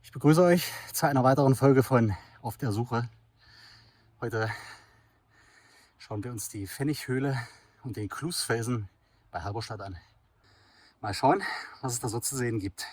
Ich begrüße euch zu einer weiteren Folge von Auf der Suche. Heute schauen wir uns die Pfennighöhle und den Klusfelsen bei Halberstadt an. Mal schauen, was es da so zu sehen gibt.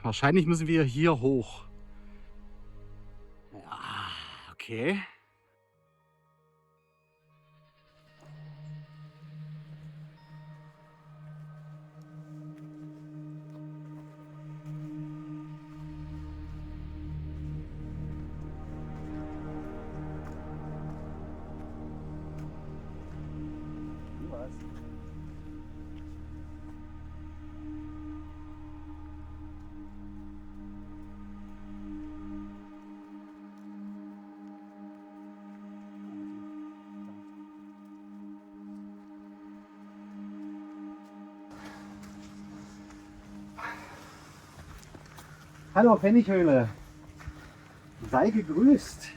Wahrscheinlich müssen wir hier hoch. Ja, okay. Hallo Pfennighöhle, sei gegrüßt.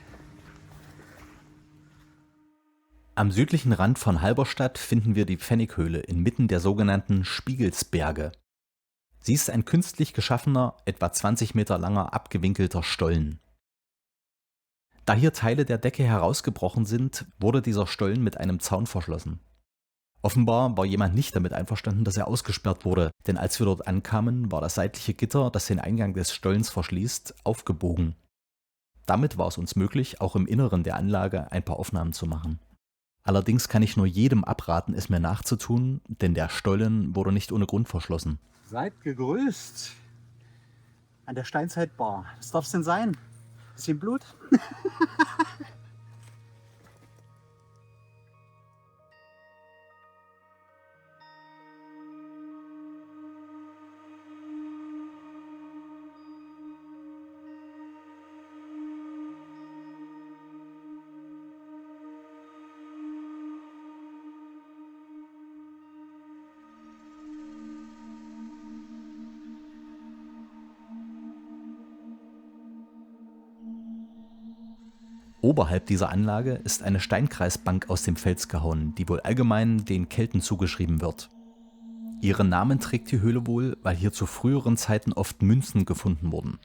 Am südlichen Rand von Halberstadt finden wir die Pfennighöhle inmitten der sogenannten Spiegelsberge. Sie ist ein künstlich geschaffener, etwa 20 Meter langer, abgewinkelter Stollen. Da hier Teile der Decke herausgebrochen sind, wurde dieser Stollen mit einem Zaun verschlossen. Offenbar war jemand nicht damit einverstanden, dass er ausgesperrt wurde, denn als wir dort ankamen, war das seitliche Gitter, das den Eingang des Stollens verschließt, aufgebogen. Damit war es uns möglich, auch im Inneren der Anlage ein paar Aufnahmen zu machen. Allerdings kann ich nur jedem abraten, es mir nachzutun, denn der Stollen wurde nicht ohne Grund verschlossen. Seid gegrüßt an der Steinzeitbar. Was darf es denn sein? Bisschen Blut? Oberhalb dieser Anlage ist eine Steinkreisbank aus dem Fels gehauen, die wohl allgemein den Kelten zugeschrieben wird. Ihren Namen trägt die Höhle wohl, weil hier zu früheren Zeiten oft Münzen gefunden wurden.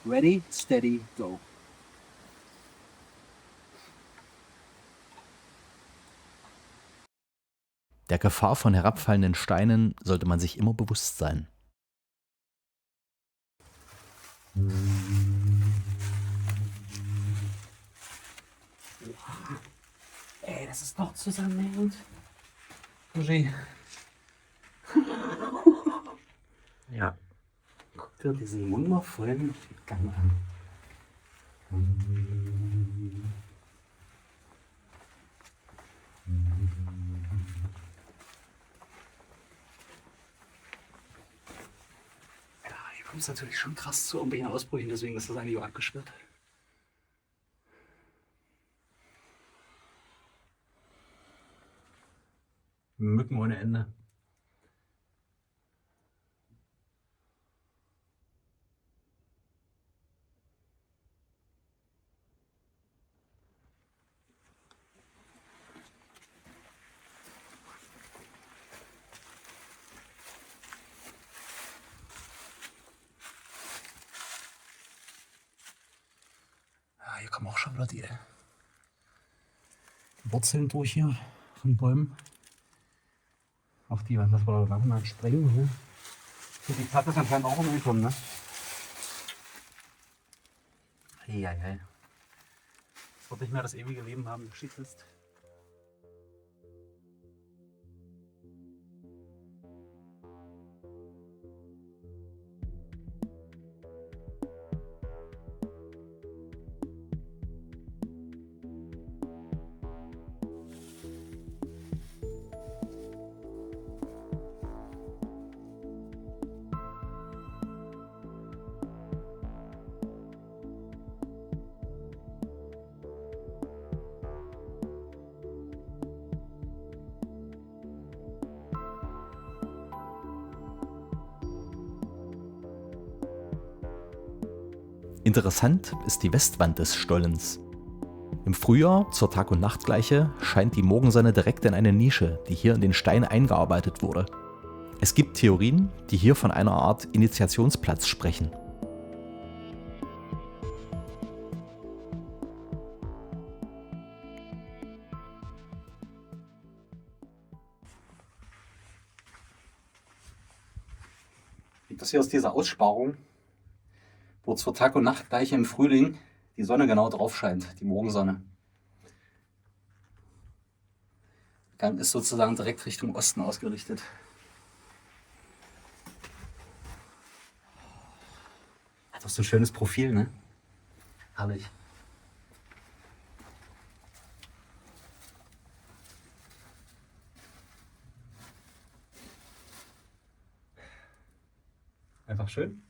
Ready, steady, go. Der Gefahr von herabfallenden Steinen sollte man sich immer bewusst sein. Ey, das ist noch zusammenhängend. Roger. Ja. Guck dir diesen wundervollen Gang an. Ja, hier kommt es natürlich schon krass zu irgendwelchen Ausbrüchen, deswegen ist das eigentlich auch abgesperrt. Mücken ohne Ende. kommen auch schon wieder die Wurzeln durch hier von Bäumen. Auf die, das wir nachher mal sprengen. Ne? Die Platte ist anscheinend auch umgekommen, ne? Eieiei. Das wird nicht mehr das ewige Leben haben, du Schiedsrichter. Interessant ist die Westwand des Stollens. Im Frühjahr, zur Tag- und Nachtgleiche, scheint die Morgensonne direkt in eine Nische, die hier in den Stein eingearbeitet wurde. Es gibt Theorien, die hier von einer Art Initiationsplatz sprechen. Das hier ist diese Aussparung, wo zur Tag- und Nachtgleiche im Frühling die Sonne genau drauf scheint, die Morgensonne. Der Gang ist sozusagen direkt Richtung Osten ausgerichtet. Hat doch so ein schönes Profil, ne? Herrlich. Einfach schön.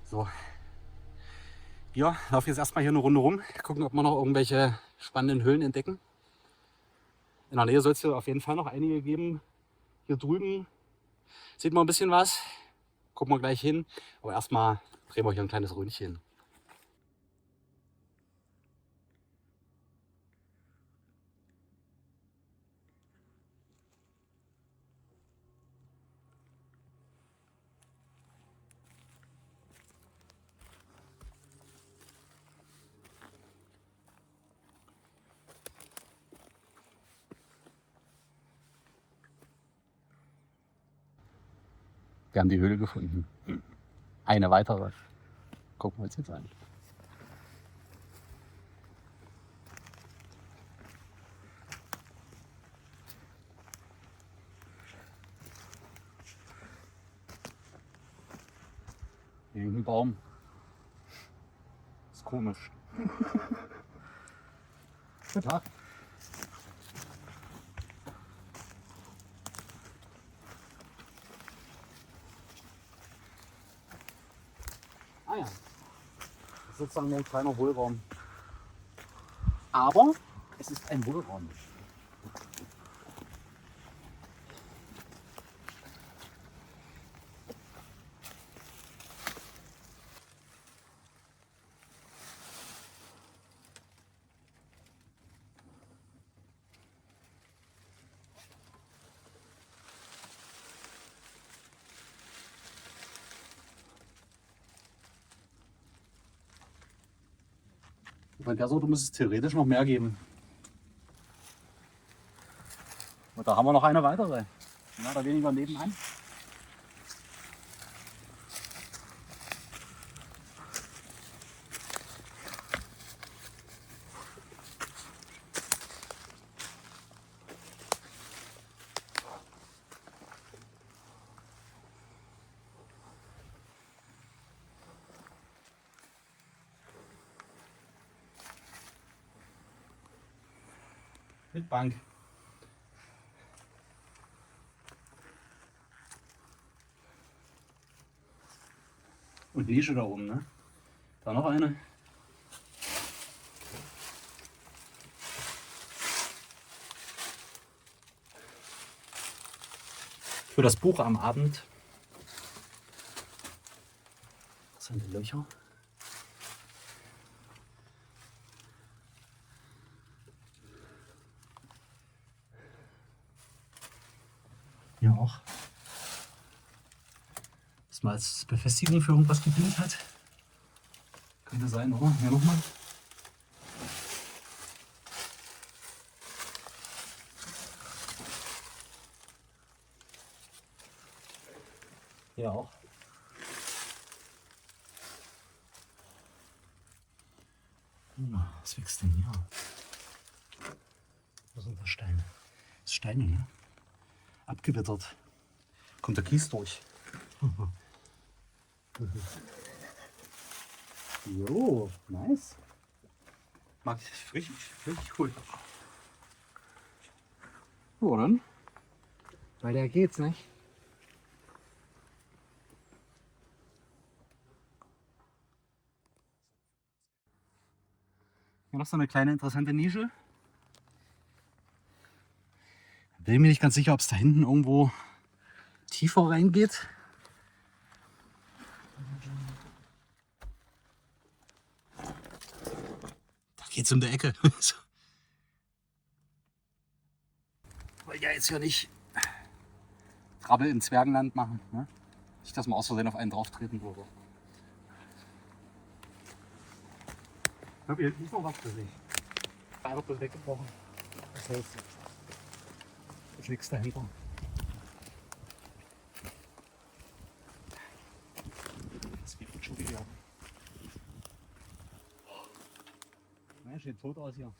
So. Ja, laufe jetzt erstmal hier eine Runde rum, gucken, ob wir noch irgendwelche spannenden Höhlen entdecken. In der Nähe soll es hier auf jeden Fall noch einige geben. Hier drüben sieht man ein bisschen was. Gucken wir gleich hin. Aber erstmal drehen wir hier ein kleines Ründchen. Wir haben die Höhle gefunden. Eine weitere. Gucken wir uns jetzt an. Hier hängt ein Baum. Ist komisch. Guten Tag. Ah ja. Das ist sozusagen nur ein kleiner Hohlraum. Aber es ist ein Hohlraum. Bei der Sorte muss es theoretisch noch mehr geben. Und da haben wir noch eine weitere. Mehr oder weniger nebenan. Mit Bank. Und Nische da oben, ne? Da noch eine. Für das Buch am Abend Interessante Löcher. Hier auch. Das mal als Befestigung für irgendwas gedient hat. Könnte sein, oder? Hier nochmal. Hier auch. Was wächst denn hier? Was sind das Steine? Das ist Steine hier. Abgewittert. Kommt der Kies durch. Jo, nice. Mag ich richtig, richtig cool. So, dann. Weil der geht's nicht. Hier noch so eine kleine interessante Nische. Bin mir nicht ganz sicher, ob es da hinten irgendwo tiefer reingeht. Da geht's um die Ecke. Wollte ja jetzt hier nicht Krabbel im Zwergenland machen. Ne? Nicht, dass wir aus Versehen auf einen drauf treten würde. Ich habe hier nicht noch was für sich. Da wird das weggebrochen. Das heißt, ist nichts dahinter. Das geht schon wieder. Nein, steht tot aus hier.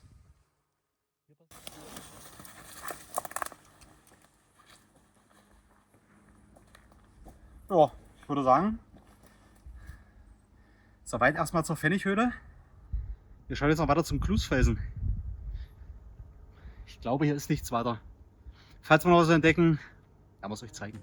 Ja, ich würde sagen, soweit erstmal zur Pfennighöhle. Wir schauen jetzt noch weiter zum Klusfelsen. Ich glaube, hier ist nichts weiter. Falls wir noch was entdecken, werden wir es euch zeigen.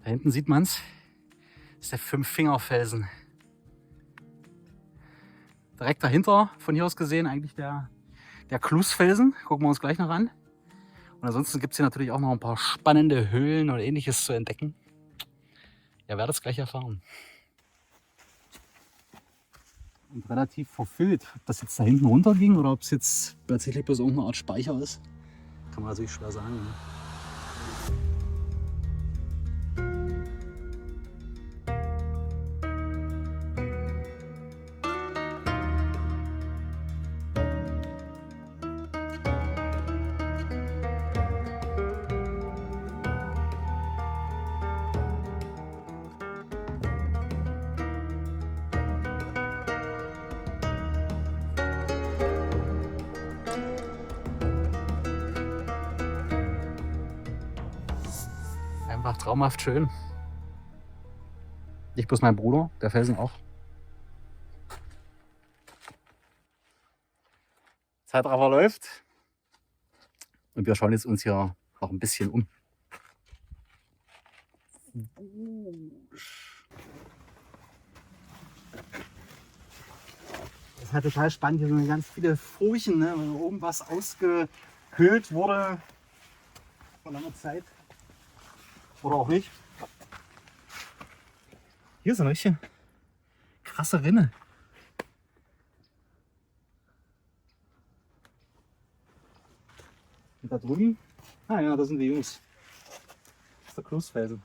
Da hinten sieht man es. Das ist der Fünf-Finger-Felsen. Direkt dahinter, von hier aus gesehen, eigentlich der Klusfelsen. Gucken wir uns gleich noch an. Und ansonsten gibt es hier natürlich auch noch ein paar spannende Höhlen und ähnliches zu entdecken. Ihr werdet es gleich erfahren. Und relativ verfüllt. Ob das jetzt da hinten runter ging oder ob es jetzt tatsächlich bloß irgendeine Art Speicher ist, kann man natürlich schwer sagen. Ne? Einfach traumhaft schön. Nicht bloß mein Bruder, der Felsen auch. Zeitraffer läuft. Und wir schauen jetzt uns hier noch ein bisschen um. Das ist halt total spannend. Hier sind ganz viele Furchen, ne? Wenn oben was ausgehöhlt wurde vor langer Zeit. Oder auch nicht. Hier ist eine richtige krasse Rinne. Und da drüben, ah ja, das sind die Jungs. Das ist der Klusfelsen.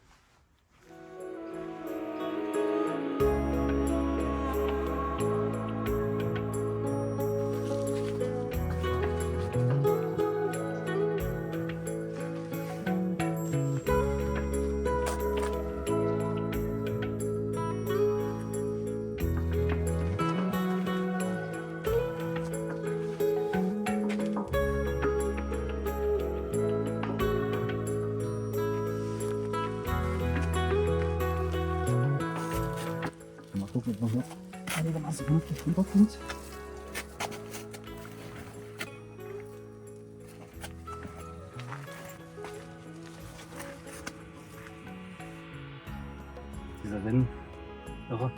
Gucken, ob man hier einigermaßen vernünftig runterkommt. Dieser Wind. Irre.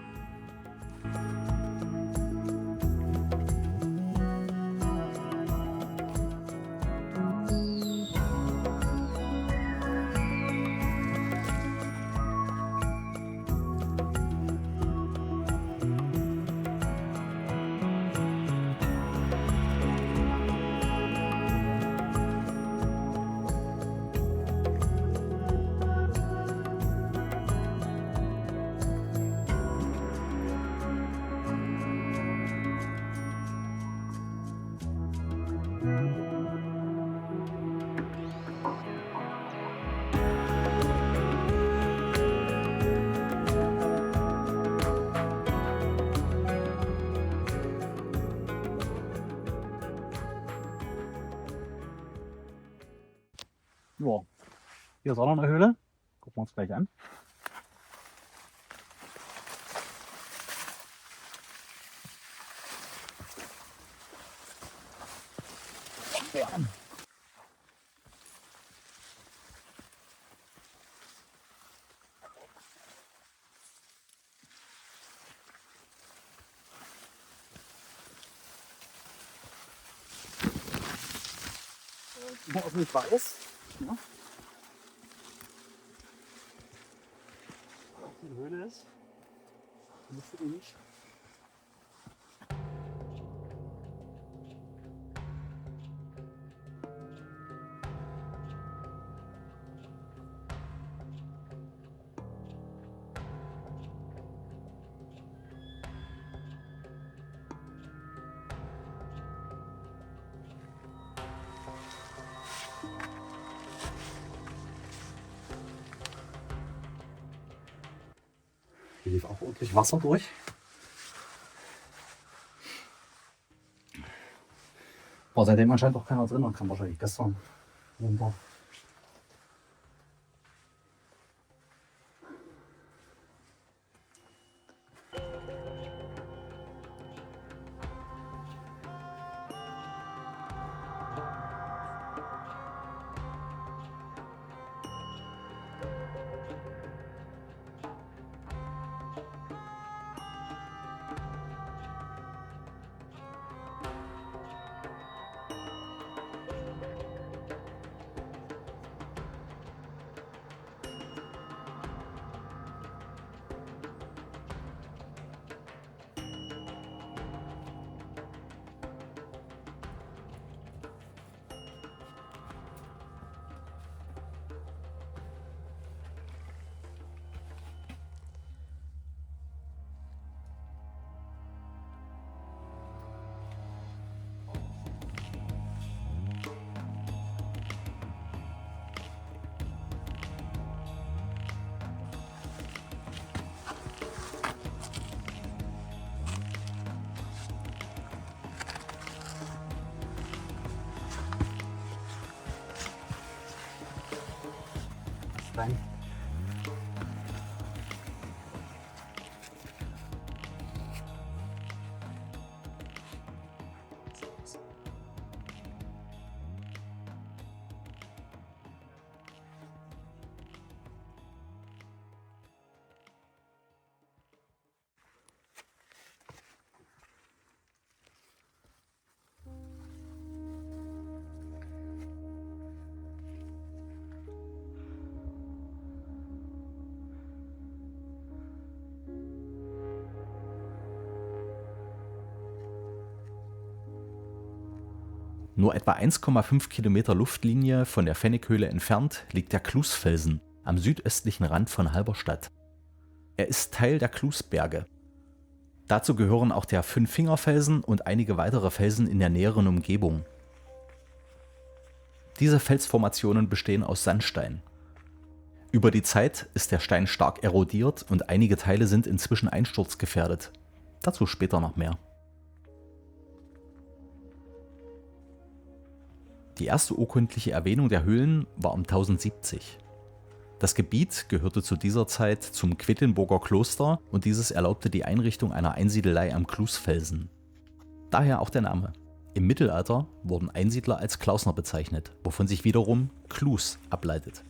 Ja, hier ist auch noch eine Höhle. Gucken wir uns gleich an. Ja. Auch nicht weiß. Ja. Die Höhle ist. Müsste die nicht. Hier lief auch ordentlich Wasser durch. War seitdem anscheinend auch keiner drin und kam wahrscheinlich gestern runter. Stein. Nur etwa 1,5 Kilometer Luftlinie von der Pfennighöhle entfernt liegt der Klusfelsen am südöstlichen Rand von Halberstadt. Er ist Teil der Klusberge. Dazu gehören auch der Fünffingerfelsen und einige weitere Felsen in der näheren Umgebung. Diese Felsformationen bestehen aus Sandstein. Über die Zeit ist der Stein stark erodiert und einige Teile sind inzwischen einsturzgefährdet. Dazu später noch mehr. Die erste urkundliche Erwähnung der Höhlen war um 1070. Das Gebiet gehörte zu dieser Zeit zum Quedlinburger Kloster und dieses erlaubte die Einrichtung einer Einsiedelei am Klusfelsen. Daher auch der Name. Im Mittelalter wurden Einsiedler als Klausner bezeichnet, wovon sich wiederum Klus ableitet.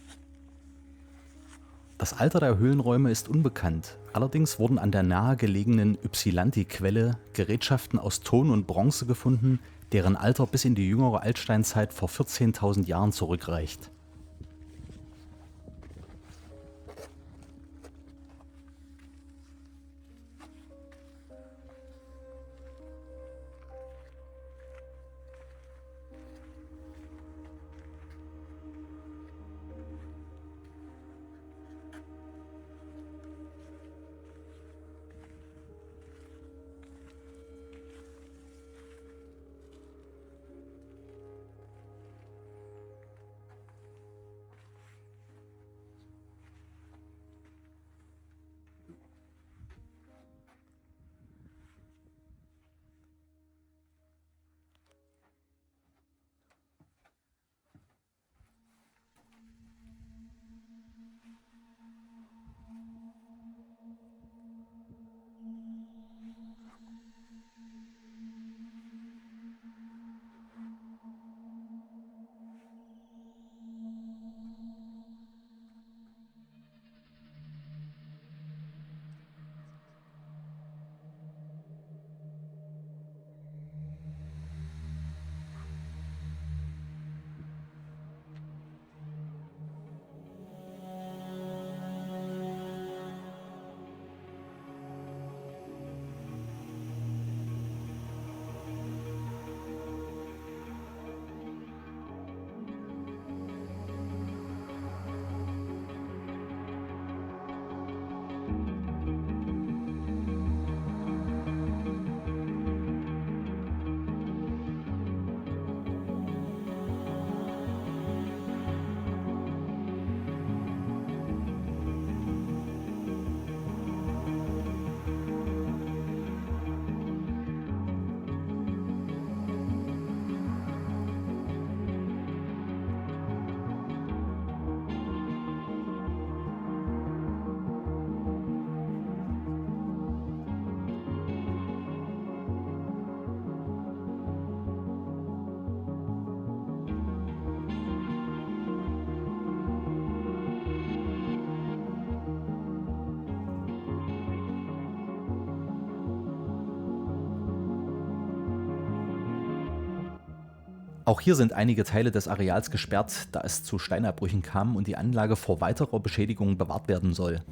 Das Alter der Höhlenräume ist unbekannt. Allerdings wurden an der nahegelegenen Ypsilanti-Quelle Gerätschaften aus Ton und Bronze gefunden, deren Alter bis in die jüngere Altsteinzeit vor 14.000 Jahren zurückreicht. Auch hier sind einige Teile des Areals gesperrt, da es zu Steinabbrüchen kam und die Anlage vor weiterer Beschädigung bewahrt werden soll.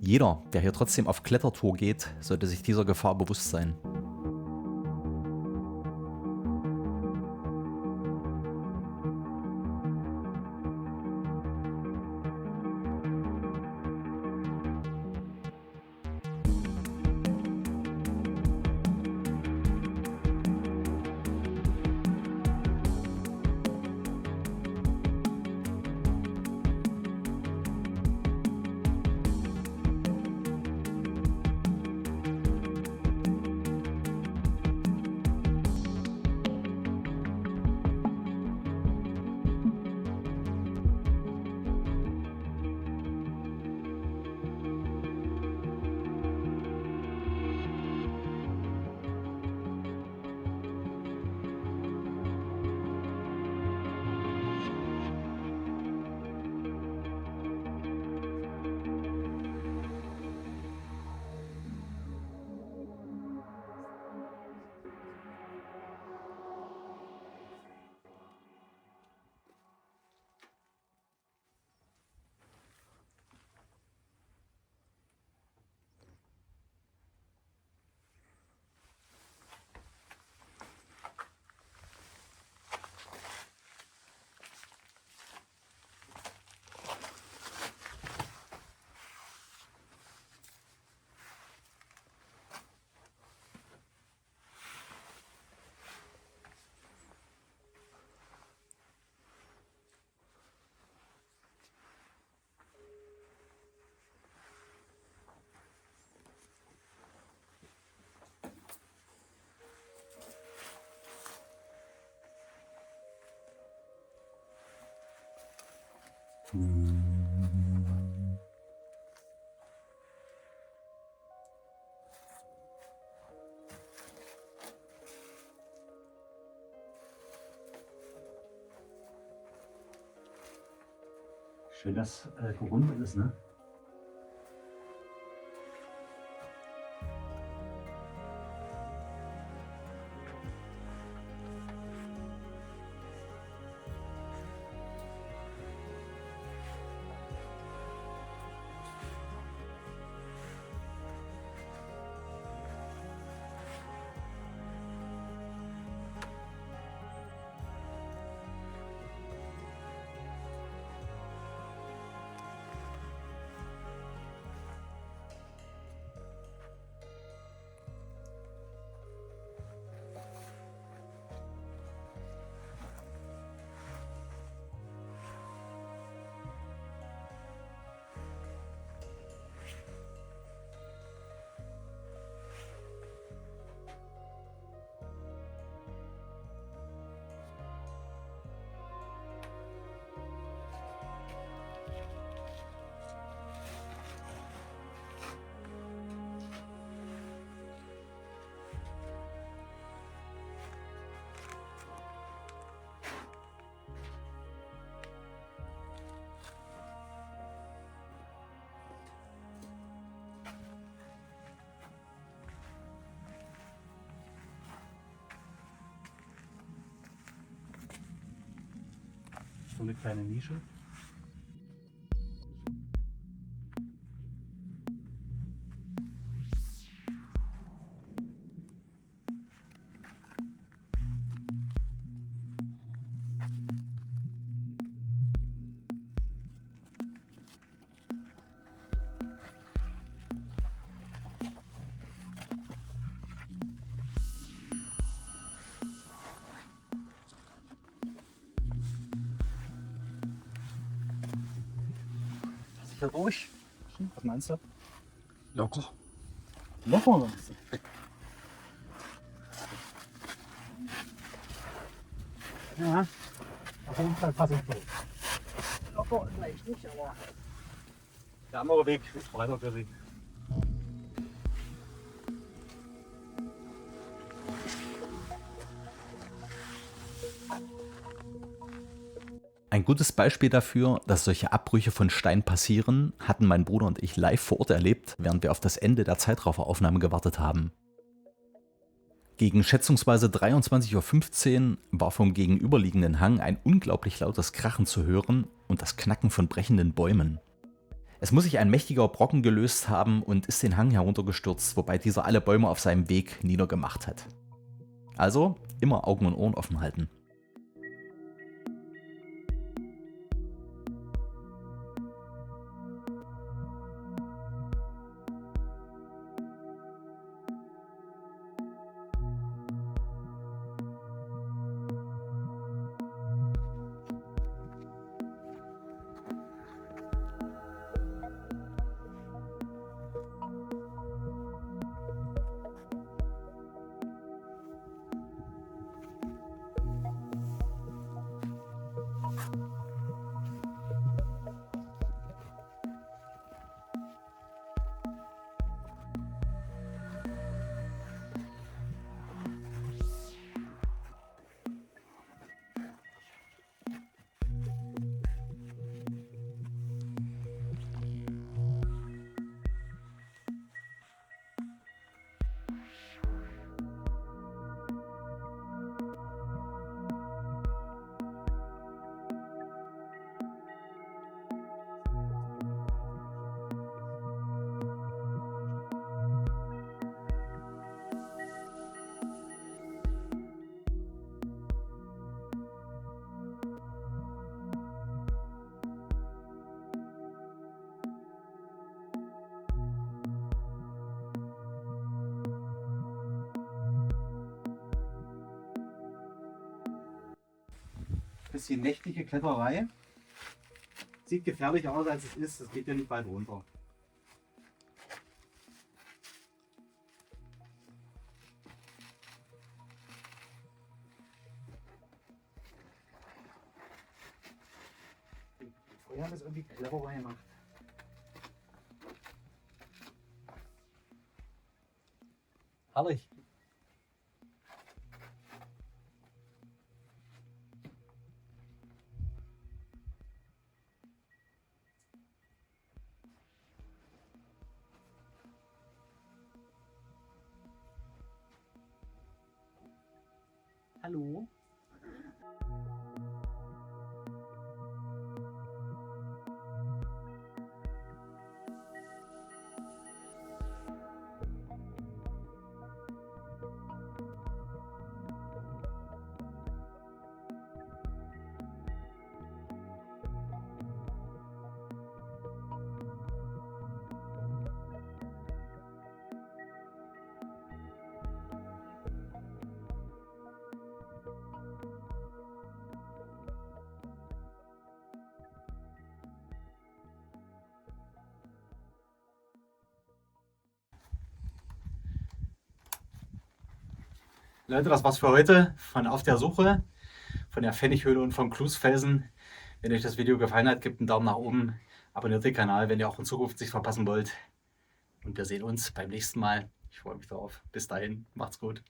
Jeder, der hier trotzdem auf Klettertour geht, sollte sich dieser Gefahr bewusst sein. Schön, dass gerundet ist, ne? So eine kleine Nische. Sicher durch. Was meinst du? Locker. Locker meinst du? Ja, auf jeden Fall passe ich durch. Locker vielleicht nicht, aber der andere Weg ist breiter für sie. Ein gutes Beispiel dafür, dass solche Abbrüche von Stein passieren, hatten mein Bruder und ich live vor Ort erlebt, während wir auf das Ende der Zeitrafferaufnahme gewartet haben. Gegen schätzungsweise 23:15 Uhr war vom gegenüberliegenden Hang ein unglaublich lautes Krachen zu hören und das Knacken von brechenden Bäumen. Es muss sich ein mächtiger Brocken gelöst haben und ist den Hang heruntergestürzt, wobei dieser alle Bäume auf seinem Weg niedergemacht hat. Also immer Augen und Ohren offen halten. Bisschen nächtliche Kletterei. Sieht gefährlich aus, als es ist. Es geht ja nicht weit runter. Vorher haben wir es irgendwie cleverer gemacht. Herrlich. Hallo. Leute, das war's für heute von Auf der Suche, von der Pfennighöhle und vom Klusfelsen. Wenn euch das Video gefallen hat, gebt einen Daumen nach oben, abonniert den Kanal, wenn ihr auch in Zukunft nichts verpassen wollt. Und wir sehen uns beim nächsten Mal. Ich freue mich darauf. Bis dahin, macht's gut.